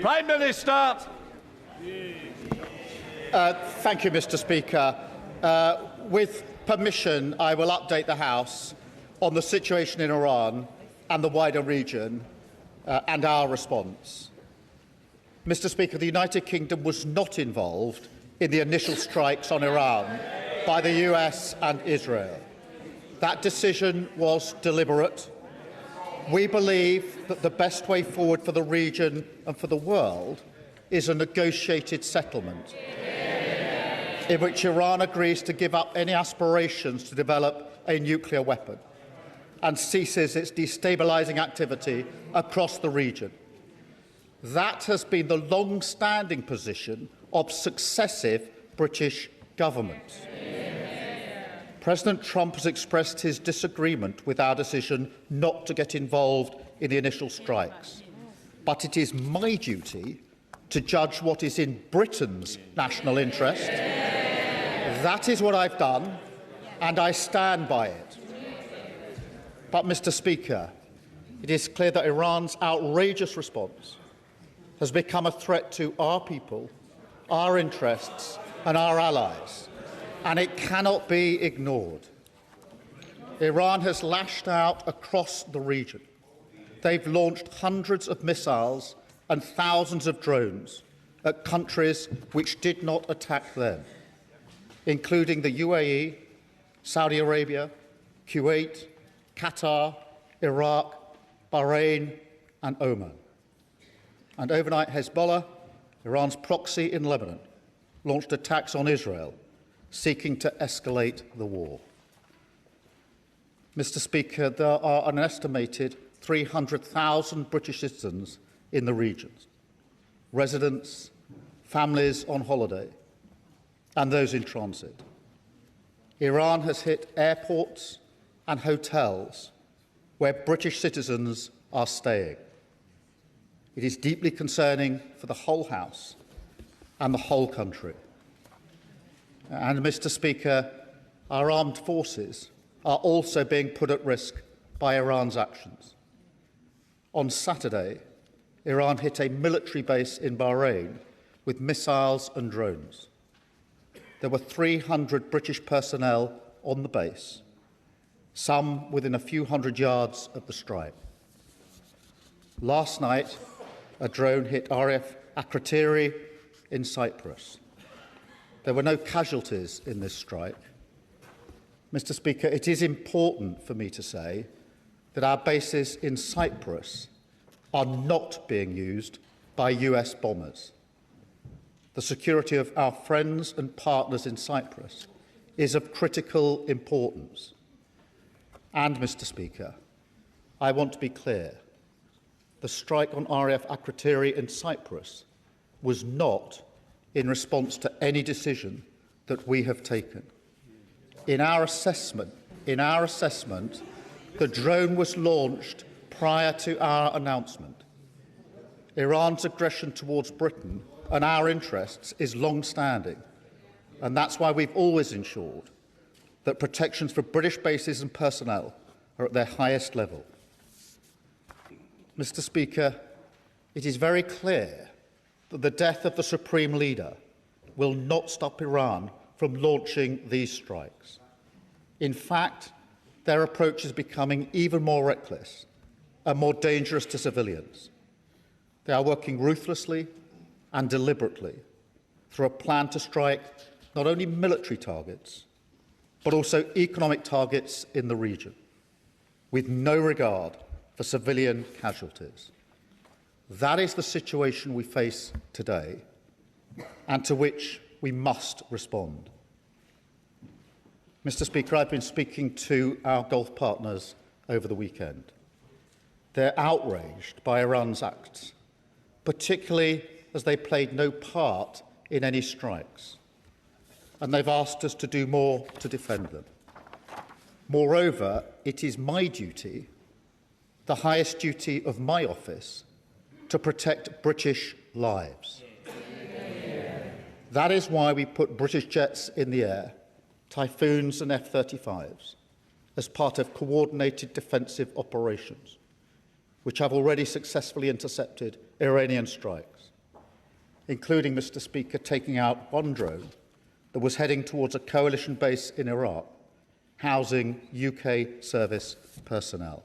Prime Minister. Thank you, Mr. Speaker. With permission, I will update the House on the situation in Iran and the wider region and our response. Mr. Speaker, the United Kingdom was not involved in the initial strikes on Iran by the US and Israel. That decision was deliberate. We believe that the best way forward for the region and for the world is a negotiated settlement in which Iran agrees to give up any aspirations to develop a nuclear weapon and ceases its destabilising activity across the region. That has been the long-standing position of successive British governments. President Trump has expressed his disagreement with our decision not to get involved in the initial strikes. But it is my duty to judge what is in Britain's national interest. That is what I've done, and I stand by it. But, Mr. Speaker, it is clear that Iran's outrageous response has become a threat to our people, our interests and our allies, and it cannot be ignored. Iran has lashed out across the region. They've launched hundreds of missiles and thousands of drones at countries which did not attack them, including the UAE, Saudi Arabia, Kuwait, Qatar, Iraq, Bahrain and Oman. And overnight, Hezbollah, Iran's proxy in Lebanon, launched attacks on Israel, seeking to escalate the war. Mr. Speaker, there are an estimated 300,000 British citizens in the regions, residents, families on holiday, and those in transit. Iran has hit airports and hotels where British citizens are staying. It is deeply concerning for the whole House and the whole country. And, Mr. Speaker, our armed forces are also being put at risk by Iran's actions. On Saturday, Iran hit a military base in Bahrain with missiles and drones. There were 300 British personnel on the base, some within a few hundred yards of the strike. Last night, a drone hit RAF Akrotiri in Cyprus. There were no casualties in this strike. Mr. Speaker, it is important for me to say that our bases in Cyprus are not being used by US bombers. The security of our friends and partners in Cyprus is of critical importance. And, Mr. Speaker, I want to be clear. The strike on RAF Akrotiri in Cyprus was not in response to any decision that we have taken. In our assessment, the drone was launched prior to our announcement. Iran's aggression towards Britain and our interests is long-standing, and that's why we've always ensured that protections for British bases and personnel are at their highest level. Mr. Speaker, it is very clear that the death of the Supreme Leader will not stop Iran from launching these strikes. In fact, their approach is becoming even more reckless and more dangerous to civilians. They are working ruthlessly and deliberately through a plan to strike not only military targets, but also economic targets in the region, with no regard for civilian casualties. That is the situation we face today, and to which we must respond. Mr. Speaker, I've been speaking to our Gulf partners over the weekend. They're outraged by Iran's acts, particularly as they played no part in any strikes, and they've asked us to do more to defend them. Moreover, it is my duty, the highest duty of my office, to protect British lives. That is why we put British jets in the air, Typhoons and F-35s, as part of coordinated defensive operations, which have already successfully intercepted Iranian strikes. including, Mr. Speaker, taking out one drone that was heading towards a coalition base in Iraq, housing UK service personnel.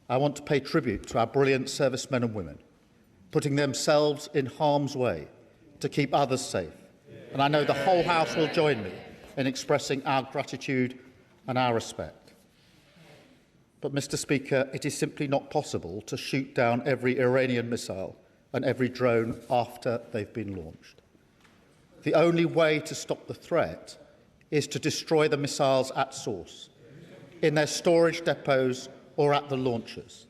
I want to pay tribute to our brilliant servicemen and women, putting themselves in harm's way to keep others safe. And I know the whole House will join me in expressing our gratitude and our respect. But, Mr. Speaker, it is simply not possible to shoot down every Iranian missile and every drone after they've been launched. The only way to stop the threat is to destroy the missiles at source, in their storage depots or at the launchers.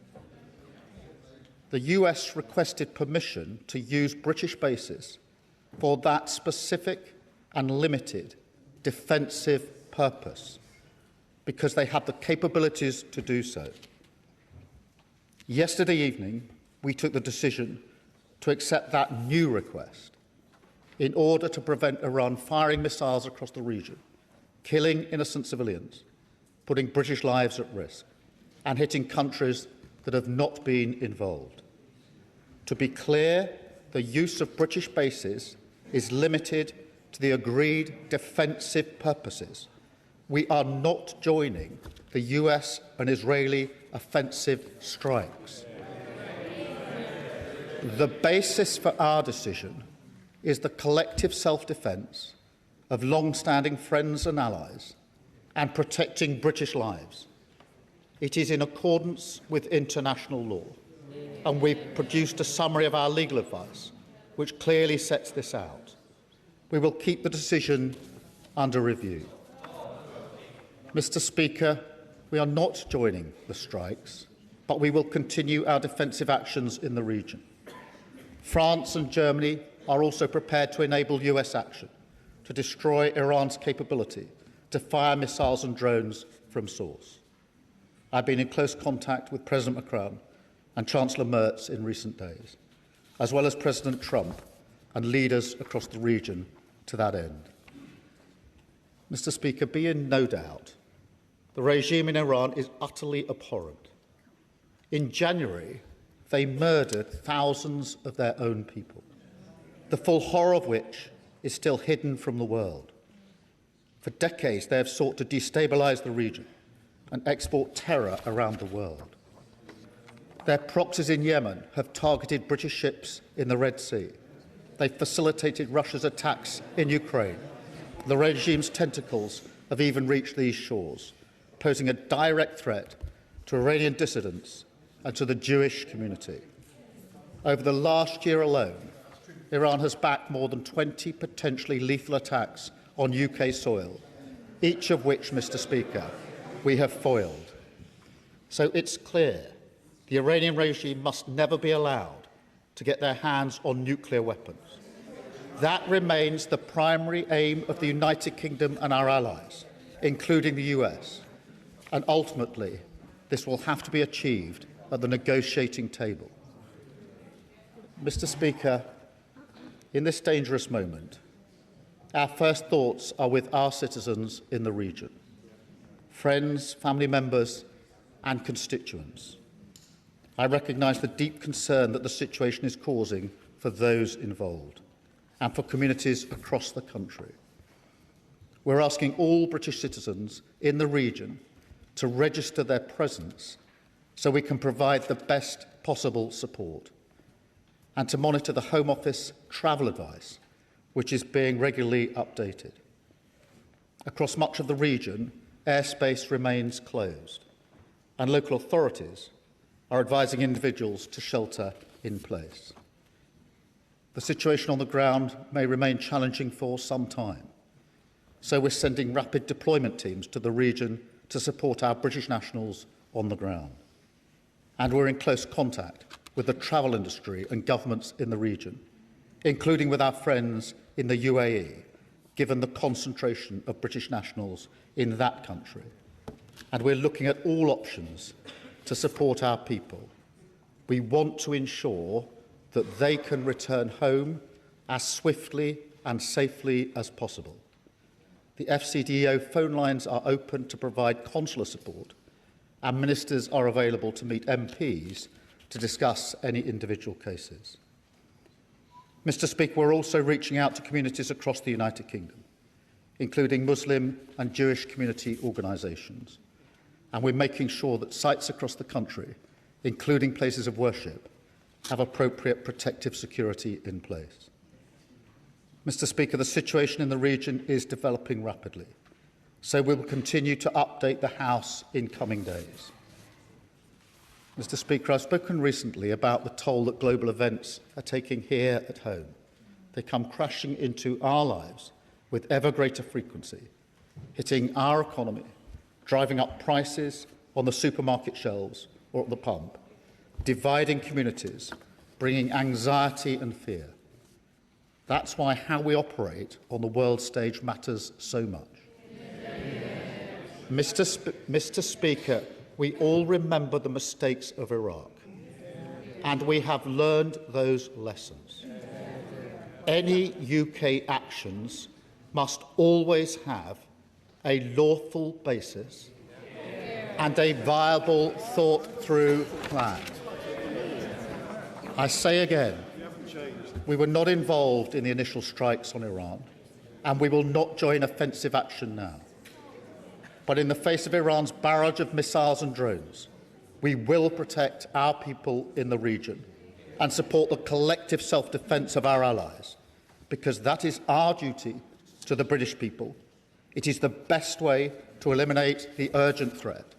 The US requested permission to use British bases for that specific and limited defensive purpose because they had the capabilities to do so. Yesterday evening, we took the decision to accept that new request in order to prevent Iran firing missiles across the region, killing innocent civilians, putting British lives at risk, and hitting countries that have not been involved. To be clear, the use of British bases is limited to the agreed defensive purposes. We are not joining the US and Israeli offensive strikes. The basis for our decision is the collective self-defence of long-standing friends and allies and protecting British lives. It is in accordance with international law, and we've produced a summary of our legal advice, which clearly sets this out. We will keep the decision under review. Mr. Speaker, we are not joining the strikes, but we will continue our defensive actions in the region. France and Germany are also prepared to enable US action to destroy Iran's capability to fire missiles and drones from source. I've been in close contact with President Macron and Chancellor Merz in recent days, as well as President Trump and leaders across the region to that end. Mr. Speaker, be in no doubt, the regime in Iran is utterly abhorrent. In January, they murdered thousands of their own people, the full horror of which is still hidden from the world. For decades, they have sought to destabilise the region and export terror around the world. Their proxies in Yemen have targeted British ships in the Red Sea. They facilitated Russia's attacks in Ukraine. The regime's tentacles have even reached these shores, posing a direct threat to Iranian dissidents and to the Jewish community. Over the last year alone, Iran has backed more than 20 potentially lethal attacks on UK soil, each of which, Mr. Speaker, we have foiled. So it's clear the Iranian regime must never be allowed to get their hands on nuclear weapons. That remains the primary aim of the United Kingdom and our allies, including the US, and ultimately this will have to be achieved at the negotiating table. Mr. Speaker, in this dangerous moment, our first thoughts are with our citizens in the region, friends, family members and constituents. I recognise the deep concern that the situation is causing for those involved and for communities across the country. We're asking all British citizens in the region to register their presence so we can provide the best possible support, and to monitor the Home Office travel advice, which is being regularly updated. Across much of the region, airspace remains closed, and local authorities are advising individuals to shelter in place. The situation on the ground may remain challenging for some time, so we're sending rapid deployment teams to the region to support our British nationals on the ground. And we're in close contact with the travel industry and governments in the region, including with our friends in the UAE, given the concentration of British nationals in that country. And we're looking at all options to support our people. We want to ensure that they can return home as swiftly and safely as possible. The FCDO phone lines are open to provide consular support, and ministers are available to meet MPs to discuss any individual cases. Mr Speaker, we're also reaching out to communities across the United Kingdom, including Muslim and Jewish community organisations, and we're making sure that sites across the country, including places of worship, have appropriate protective security in place. Mr Speaker, the situation in the region is developing rapidly, so we will continue to update the House in coming days. Mr Speaker, I've spoken recently about the toll that global events are taking here at home. They come crashing into our lives with ever greater frequency, hitting our economy, driving up prices on the supermarket shelves or at the pump, dividing communities, bringing anxiety and fear. That's why how we operate on the world stage matters so much. Mr Speaker, we all remember the mistakes of Iraq, and we have learned those lessons. Any UK actions must always have a lawful basis and a viable, thought-through plan. I say again, we were not involved in the initial strikes on Iran, and we will not join offensive action now. But in the face of Iran's barrage of missiles and drones, we will protect our people in the region and support the collective self-defence of our allies, because that is our duty to the British people. It is the best way to eliminate the urgent threat,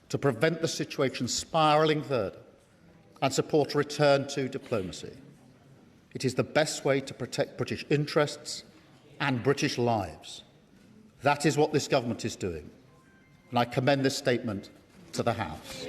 to prevent the situation spiralling further, and support a return to diplomacy. It is the best way to protect British interests and British lives. That is what this government is doing, and I commend this statement to the House.